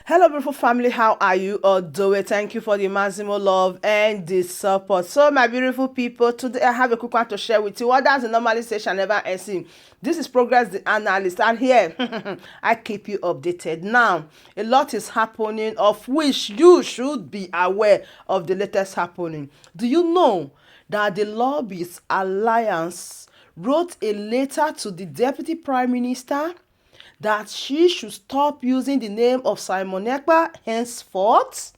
Hello, beautiful family. How are you all doing? Thank you for the maximum love and the support. So, my beautiful people, today I have a quick one to share with you. What does the normally say shall never end seen. This is Progress the Analyst, and here I keep you updated. Now, a lot is happening, of which you should be aware of the latest happening. Do you know that the Lobbies Alliance wrote a letter to the Deputy Prime Minister that she should stop using the name of Simon Ekpa henceforth?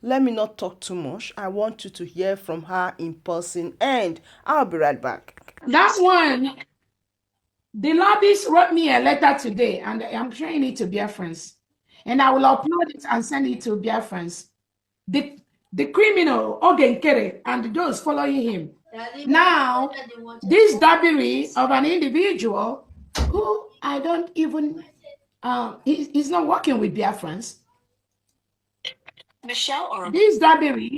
Let me not talk too much. I want you to hear from her in person, and I'll be right back. That one, the lobbies wrote me a letter today, and I'm sharing it to Biafrans. And I will upload it and send it to Biafrans. The, the criminal, Ogenkere, and those following him. Now, this dabbery of an individual who I don't even, he's not working with Biafrans. This dabbery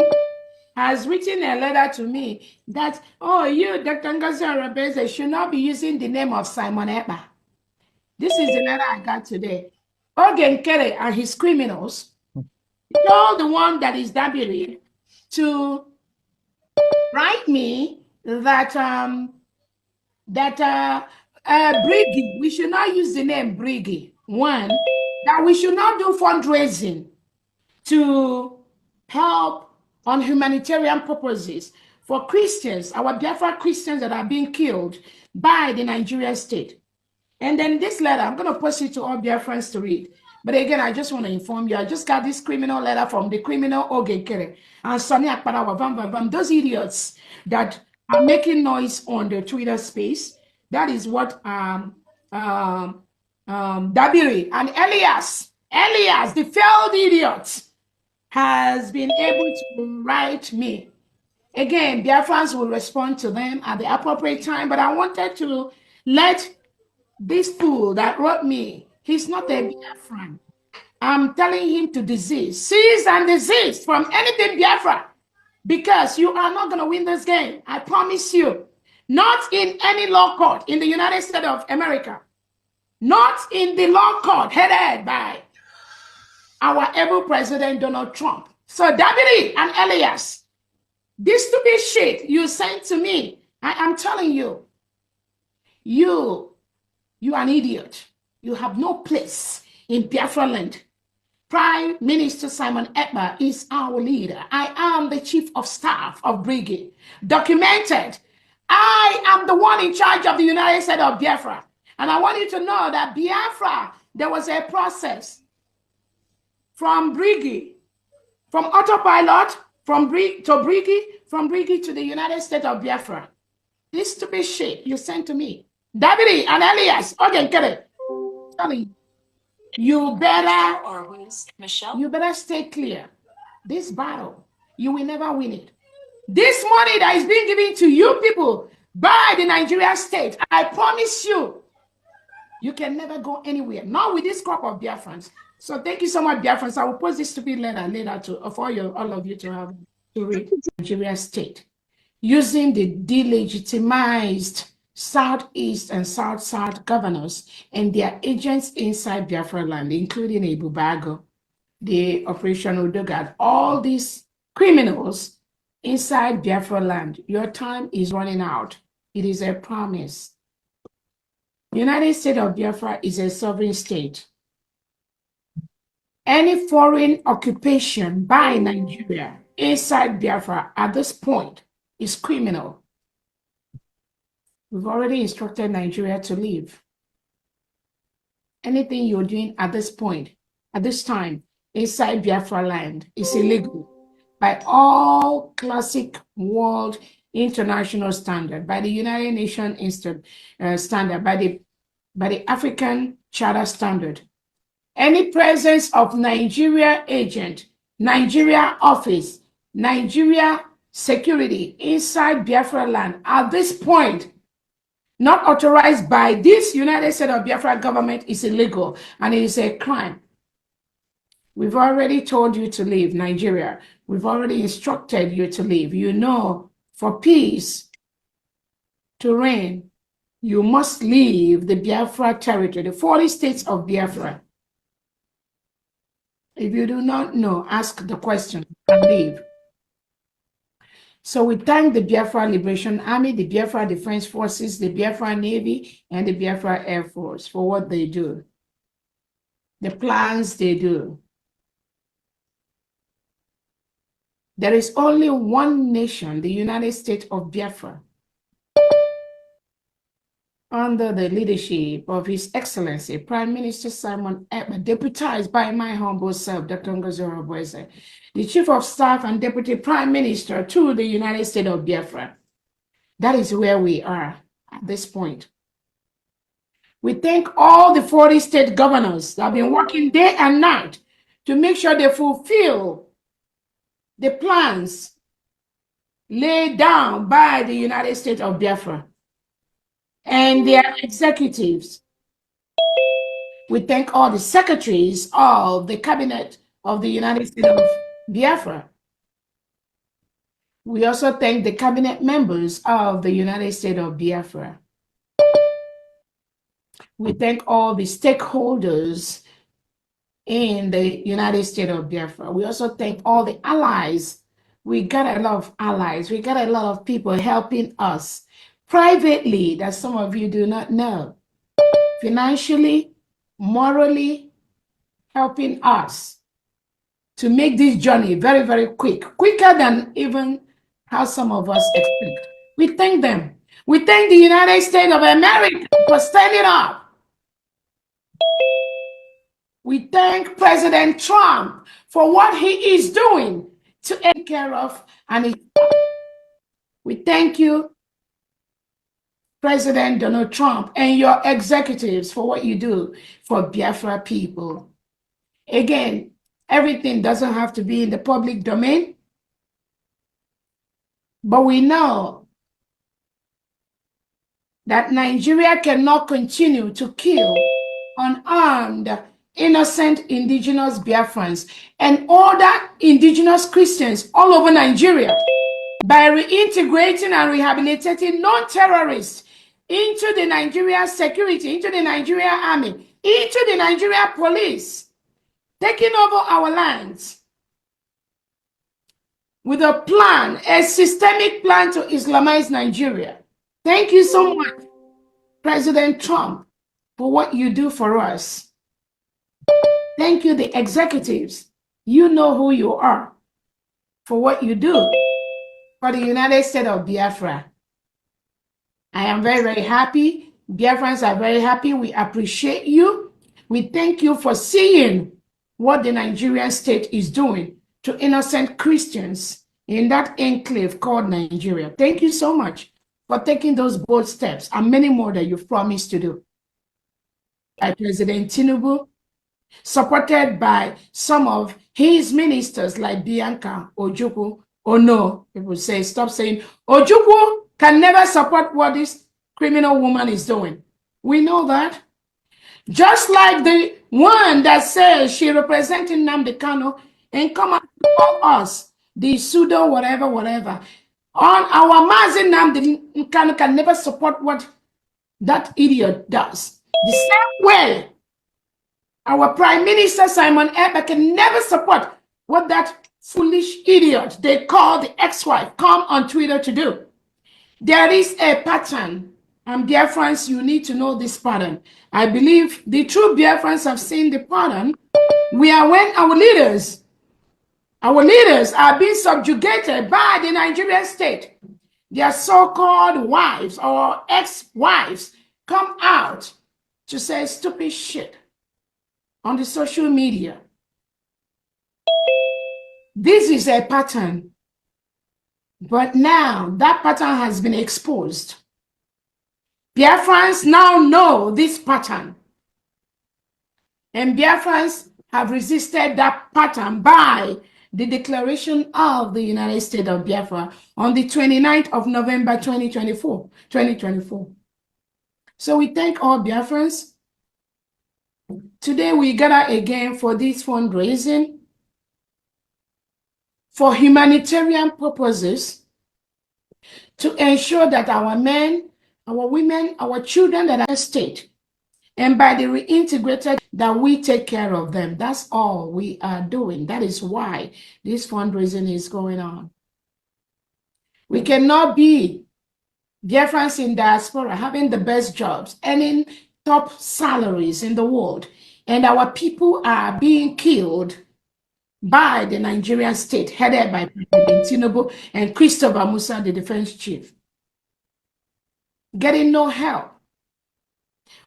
has written a letter to me that, oh, you, Dr. Ngozi Arabeze, should not be using the name of Simon Ekpa. This is the letter I got today. Ogen Kere and his criminals told the one that is Dabiri to write me that Briggy, we should not use the name Briggy. One, that we should not do fundraising to help on humanitarian purposes for Christians, our Biafra Christians that are being killed by the Nigerian state. And then this letter, I'm going to post it to all Biafrans to read. But again, I just want to inform you, I just got this criminal letter from the criminal Ogekere and Sonny Akparawa, Vam Vam Vam, those idiots that are making noise on the Twitter space. That is what Dabiri and Elias, the failed idiot, has been able to write me. Again, Biafrans will respond to them at the appropriate time, but I wanted to let this fool that wrote me, he's not a Biafran. I'm telling him to desist, cease and desist from anything Biafra, because you are not going to win this game. I promise you. Not in any law court in the United States of America. Not in the law court headed by our able President Donald Trump. So Davide and Elias, this stupid shit you sent to me, I am telling you, you an idiot. You have no place in Biafra land. Prime Minister Simon Ekpa is our leader. I am the chief of staff of Brigade. Documented. I am the one in charge of the United States of Biafra. And I want you to know that Biafra, there was a process from Brigade, from autopilot, from Brigade to the United States of Biafra. This stupid shit you sent to me. Davide and Elias, okay, get it. You better stay clear. This battle, you will never win it. This money that is being given to you people by the Nigerian state, I promise you, you can never go anywhere. Not with this crop of Biafrans. So thank you so much, Biafrans. I will post this stupid letter later for all of you to have to read. Nigeria state using the delegitimized Southeast and South governors and their agents inside Biafra land, including Ebubago, the Operation Udogad, all these criminals inside Biafra land. Your time is running out. It is a promise. United States of Biafra is a sovereign state. Any foreign occupation by Nigeria inside Biafra at this point is criminal. We've already instructed Nigeria to leave. Anything you're doing at this point, at this time, inside Biafra land is illegal by all classic world international standard, by the United Nations standard, by the African Charter standard. Any presence of Nigeria agent, Nigeria office, Nigeria security inside Biafra land at this point, not authorized by this United States of Biafra government, is illegal and it is a crime. We've already told you to leave Nigeria. We've already instructed you to leave. You know, for peace to reign, you must leave the Biafra territory, the 40 states of Biafra. If you do not know, ask the question and leave. So we thank the Biafra Liberation Army, the Biafra Defense Forces, the Biafra Navy, and the Biafra Air Force for what they do, the plans they do. There is only one nation, the United States of Biafra, under the leadership of His Excellency Prime Minister Simon Ekpa, deputized by my humble self, Dr. Ngozoro Boise, the Chief of Staff and Deputy Prime Minister to the United States of Biafra. That is where we are at this point. We thank all the 40 state governors that have been working day and night to make sure they fulfill the plans laid down by the United States of Biafra and their executives. We thank all the secretaries of the cabinet of the United States of Biafra. We also thank the cabinet members of the United States of Biafra. We thank all the stakeholders in the United States of Biafra. We also thank all the allies. We got a lot of allies. We got a lot of people helping us privately that some of you do not know. Financially, morally, helping us to make this journey very, very quick, quicker than even how some of us expect. We thank them. We thank the United States of America for standing up. We thank President Trump for what he is doing to take care of. And we thank you, President Donald Trump, and your executives for what you do for Biafra people. Again, everything doesn't have to be in the public domain, but we know that Nigeria cannot continue to kill unarmed, innocent indigenous Biafrans and other indigenous Christians all over Nigeria by reintegrating and rehabilitating non-terrorists into the Nigerian security, into the Nigerian army, into the Nigerian police, taking over our lands with a plan, a systemic plan to Islamize Nigeria. Thank you so much, President Trump, for what you do for us. Thank you, the executives. You know who you are for what you do for the United States of Biafra. I am very, very happy. Biafrans are very happy. We appreciate you. We thank you for seeing what the Nigerian state is doing to innocent Christians in that enclave called Nigeria. Thank you so much for taking those bold steps and many more that you've promised to do. By President Tinubu, supported by some of his ministers like Bianca, Ojukwu. Oh no, people say, stop saying, Ojukwu can never support what this criminal woman is doing. We know that. Just like the one that says she representing Nnamdi Kanu and come up to us, the pseudo whatever, whatever. On our Mazi Nnamdi Kanu can never support what that idiot does. The same way, our Prime Minister Simon Ekpa can never support what that foolish idiot they call the ex-wife come on Twitter to do. There is a pattern, and Biafrans, you need to know this pattern. I believe the true Biafrans have seen the pattern where when our leaders are being subjugated by the Nigerian state, their so-called wives or ex-wives come out to say stupid shit on the social media. This is a pattern, but now that pattern has been exposed. Biafrans now know this pattern, and Biafrans have resisted that pattern by the declaration of the United States of Biafra on the 29th of November 2024. So we thank all Biafrans. Today we gather again for this fundraising for humanitarian purposes to ensure that our men, our women, our children that are in the state and by the reintegrated that we take care of them. That's all we are doing. That is why this fundraising is going on. We cannot be Biafrans in diaspora having the best jobs, earning top salaries in the world, and our people are being killed by the Nigerian state, headed by President Tinubu and Christopher Musa, the defense chief, getting no help.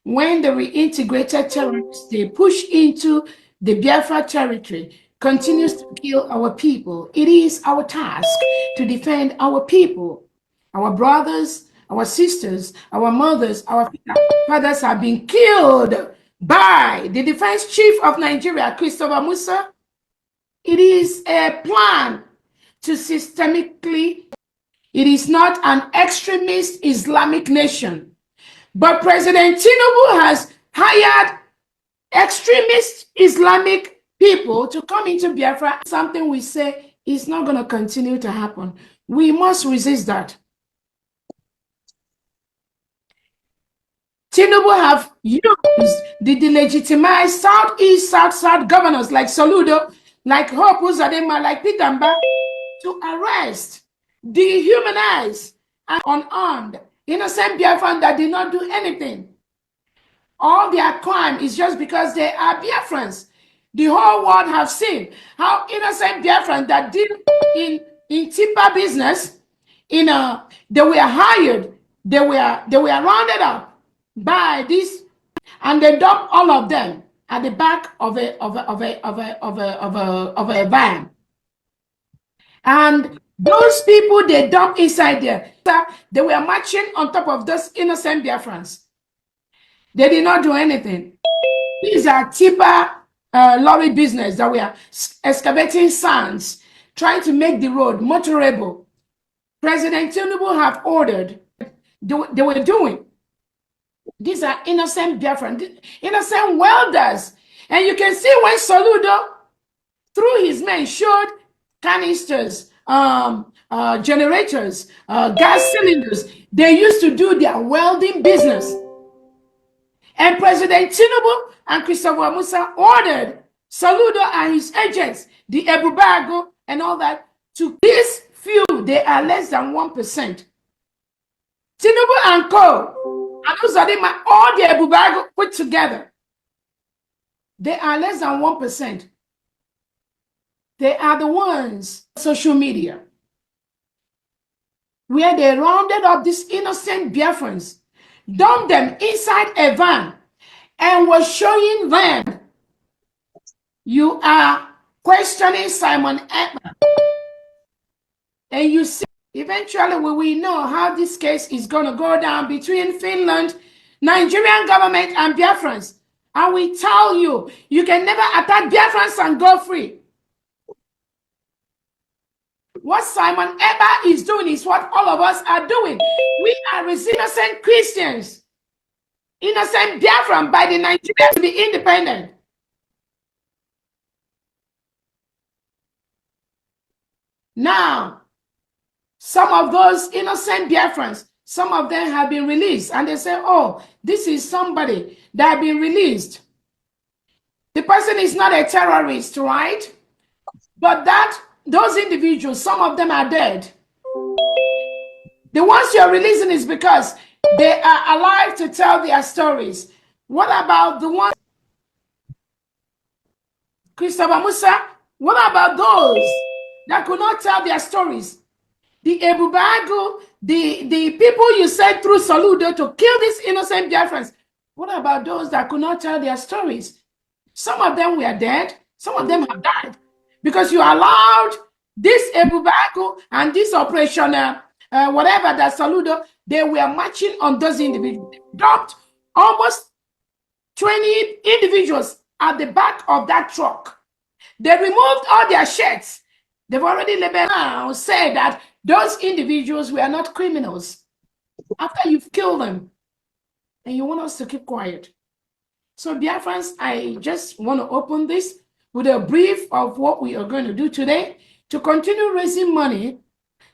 When the reintegrated terrorists, they push into the Biafra territory, continues to kill our people, it is our task to defend our people. Our brothers, our sisters, our mothers, our fathers have been killed by the defense chief of Nigeria, Christopher Musa. It is a plan to systemically, it is not an extremist Islamic nation. But President Tinubu has hired extremist Islamic people to come into Biafra. Something we say is not going to continue to happen. We must resist that. Tinubu have used the delegitimized Southeast, South governors like Soludo, like Hope Uzadema, like Pitamba to arrest, dehumanize, and unarmed innocent Biafran that did not do anything. All their crime is just because they are Biafrans. The whole world have seen how innocent Biafrans that did in Tipa business, they were hired, they were rounded up by this, and they dumped all of them at the back of a van. And those people they dumped inside there, they were marching on top of those innocent Biafrans. They did not do anything. These are Tipa lorry business that we are excavating sands, trying to make the road motorable. President Tinubu have ordered, they were doing. These are innocent Biafran, innocent welders. And you can see when Soludo, through his men, showed canisters, generators, gas cylinders. They used to do their welding business. And President Tinubu and Christopher Musa ordered Soludo and his agents, the Ebubago and all that, to this few, they are less than 1%. Tinubu and Co. and Uzadima, all the Ebubago put together, they are less than 1%. They are the ones social media where they rounded up these innocent Biafrans, dumped them inside a van, and was showing them, you are questioning Simon Ekpa. And you see, eventually we will know how this case is going to go down between Finland, Nigerian government, and Biafrans. And we tell you, you can never attack Biafrans and go free. What Simon Ekpa is doing is what all of us are doing. We are innocent Christians, innocent Biafran by the Nigerians to be independent. Now, some of those innocent Biafrans, some of them have been released, and they say, oh, this is somebody that has been released. The person is not a terrorist, right? But those individuals, some of them are dead. The ones you're releasing is because they are alive to tell their stories. What about the ones, Christopher Musa? What about those that could not tell their stories? The Ebubago, the people you sent through Soludo to kill these innocent Biafrans. What about those that could not tell their stories? Some of them were dead. Some of them have died. Because you allowed this Ebubago and this operation, whatever that Soludo, they were marching on those individuals. They dumped almost 20 individuals at the back of that truck. They removed all their shirts. They've already labeled now, said that those individuals were not criminals. After you've killed them, and you want us to keep quiet. So, Biafrans, I just want to open this with a brief of what we are going to do today to continue raising money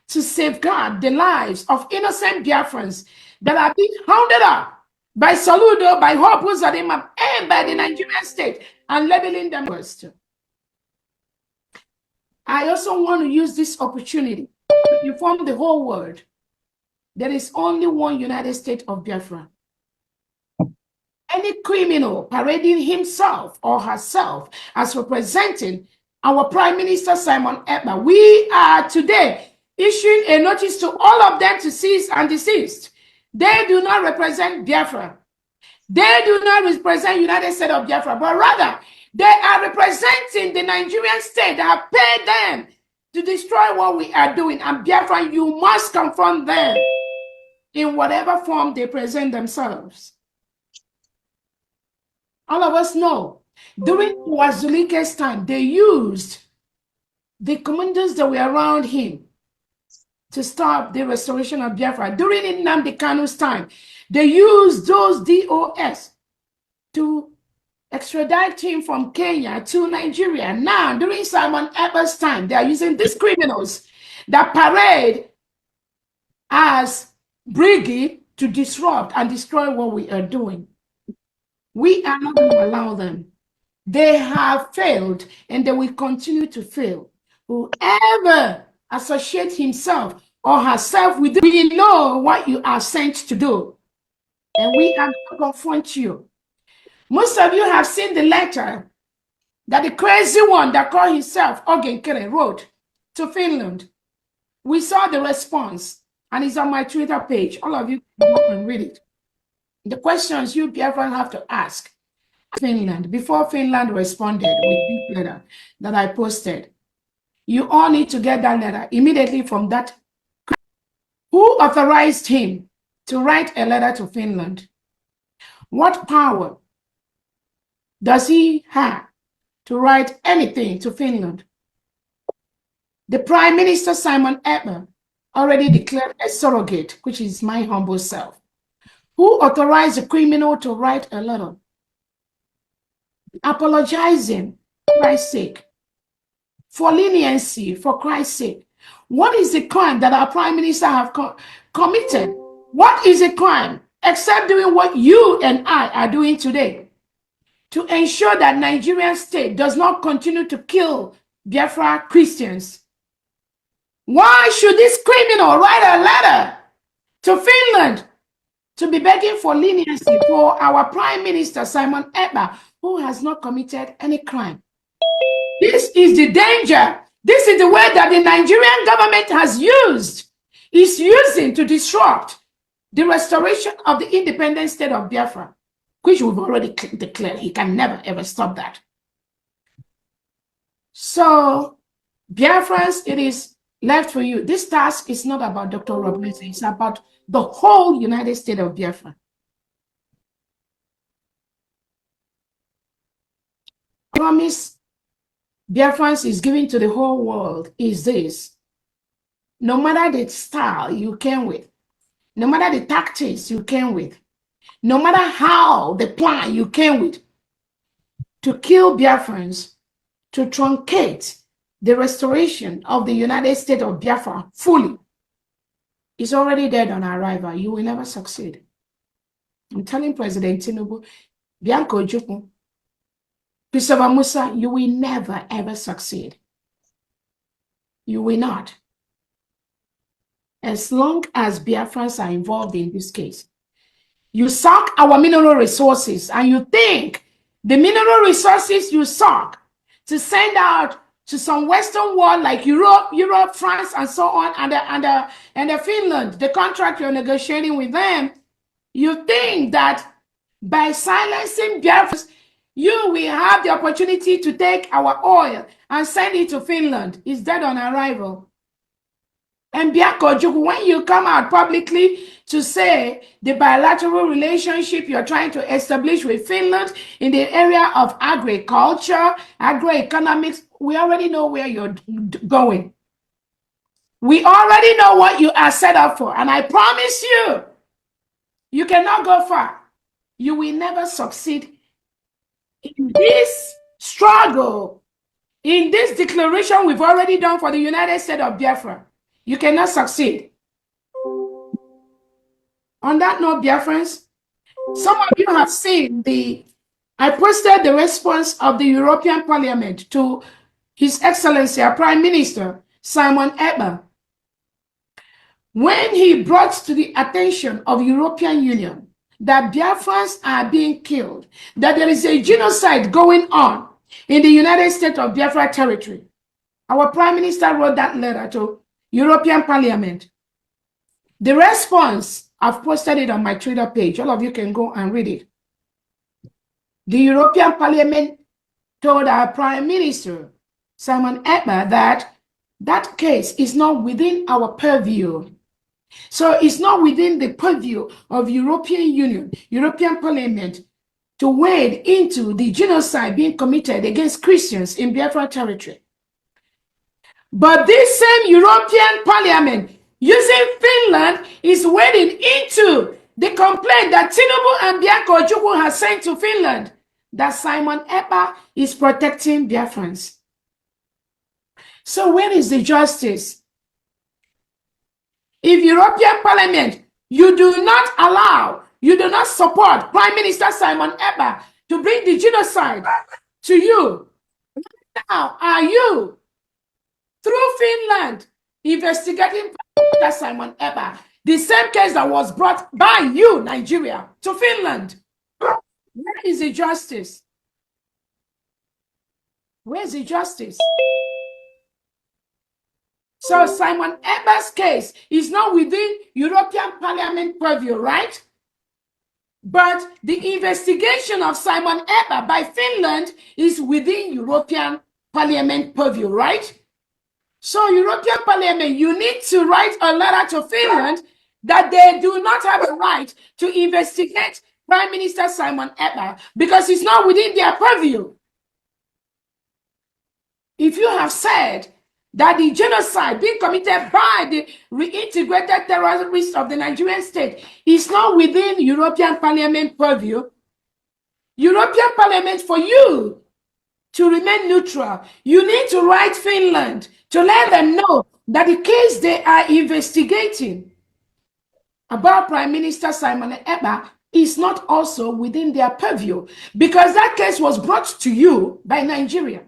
to safeguard the lives of innocent Biafrans that are being hounded up by Soludo, by Hope Uzodimma, and by the Nigerian state, and labeling them first. I also want to use this opportunity to inform the whole world there is only one United States of Biafra. Any criminal parading himself or herself as representing our Prime Minister Simon Ekpa, we are today issuing a notice to all of them to cease and desist. They do not represent Biafra. They do not represent United States of Biafra, but rather they are representing the Nigerian state that have paid them to destroy what we are doing. And Biafra, you must confront them in whatever form they present themselves. All of us know during Wazulike's time, they used the commanders that were around him to stop the restoration of Biafra. During Nnamdi Kanu's time, they used those DOS to extradite him from Kenya to Nigeria. Now, during Simon Ekpa's time, they are using these criminals that parade as brigade to disrupt and destroy what we are doing. We are not going to allow them. They have failed and they will continue to fail. Whoever associates himself or herself with you, we know what you are sent to do. And we are going to confront you. Most of you have seen the letter that the crazy one that called himself Ogenkere wrote to Finland. We saw the response and it's on my Twitter page. All of you can go and read it. The questions you Biafran have to ask Finland before Finland responded with this letter that I posted. You all need to get that letter immediately from that. Who authorized him to write a letter to Finland? What power does he have to write anything to Finland? The Prime Minister Simon Ekpa already declared a surrogate, which is my humble self. Who authorized a criminal to write a letter apologizing for Christ's sake, for leniency for Christ's sake? What is the crime that our Prime Minister have committed? What is a crime except doing what you and I are doing today to ensure that Nigerian state does not continue to kill Biafra Christians? Why should this criminal write a letter to Finland to be begging for leniency for our Prime Minister Simon Ekpa, who has not committed any crime? This is the danger. This is the way that the Nigerian government has is using to disrupt the restoration of the independent state of Biafra, which we've already declared. He can never, ever stop that. So, Biafrans, it is left for you. This task is not about Dr. Robinson. It's about the whole United States of Biafra. Promise Biafrans is giving to the whole world is this: no matter the style you came with, no matter the tactics you came with, no matter how the plan you came with to kill Biafrans, to truncate the restoration of the United States of Biafra fully, is already dead on arrival. You will never succeed. I'm telling President Tinubu, Bianca, Ojukwu, Christopher Musa, you will never, ever succeed. You will not. As long as Biafrans are involved in this case. You suck our mineral resources and you think the mineral resources you suck to send out to some Western world like Europe, France, and so on, and the Finland, the contract you're negotiating with them, you think that by silencing Biafrans, you will have the opportunity to take our oil and send it to Finland. It's dead on arrival. And Bianca Ojukwu, when you come out publicly to say the bilateral relationship you're trying to establish with Finland in the area of agriculture, agroeconomics, we already know where you're going. We already know what you are set up for. And I promise you, you cannot go far. You will never succeed in this struggle, in this declaration we've already done for the United States of Biafra. You cannot succeed. On that note, Biafrans, Some of you have seen I posted the response of the European Parliament to His Excellency, our Prime Minister, Simon Ekpa, when he brought to the attention of European Union that Biafrans are being killed, that there is a genocide going on in the United States of Biafra territory. Our Prime Minister wrote that letter to European Parliament. The response, I've posted it on my Twitter page. All of you can go and read it. The European Parliament told our Prime Minister, Simon Ekpa, that that case is not within our purview. So it's not within the purview of European Union, European Parliament, to wade into the genocide being committed against Christians in Biafra territory. But this same European Parliament, using Finland, is wading into the complaint that Tinubu and Bianca Ojukwu has sent to Finland that Simon Ekpa is protecting Biafrans. So where is the justice? If European Parliament, you do not allow, you do not support Prime Minister Simon Ekpa to bring the genocide to you, now are you, through Finland, investigating Prime Minister Simon Ekpa, the same case that was brought by you, Nigeria, to Finland? Where is the justice? Where is the justice? So Simon Ekpa's case is not within European Parliament purview, right? But the investigation of Simon Ekpa by Finland is within European Parliament purview, right? So European Parliament, you need to write a letter to Finland that they do not have a right to investigate Prime Minister Simon Ekpa because it's not within their purview. If you have said that the genocide being committed by the reintegrated terrorists of the Nigerian state is not within European Parliament purview, European Parliament, for you to remain neutral, you need to write Finland to let them know that the case they are investigating about Prime Minister Simon Ekpa is not also within their purview because that case was brought to you by Nigeria.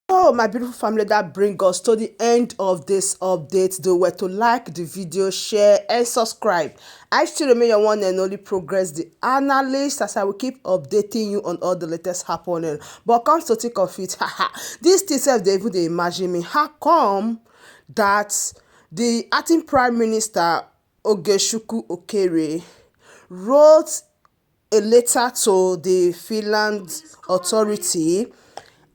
Oh, my beautiful family, that brings us to the end of this update. Don't forget to like the video, share, and subscribe. I still remain your one and only Progress the Analyst, as I will keep updating you on all the latest happening. But come to think of it, this thing self, they even dey imagine me. How come that the acting Prime Minister Ojukwu wrote a letter to the Finland authority,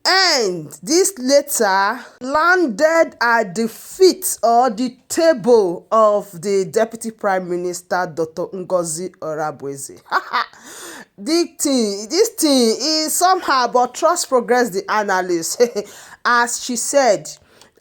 and this letter landed at the feet or the table of the Deputy Prime Minister, Dr. Ngozi Orebweze. This thing is somehow, but trust Progress the Analyst. As she said,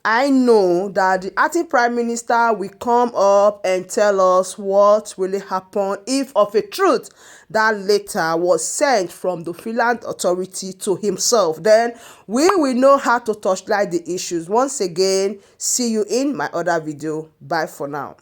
I know that the acting Prime Minister will come up and tell us what really happened if of a truth that letter was sent from the Finland authority to himself. Then we will know how to touchlight the issues. Once again, see you in my other video. Bye for now.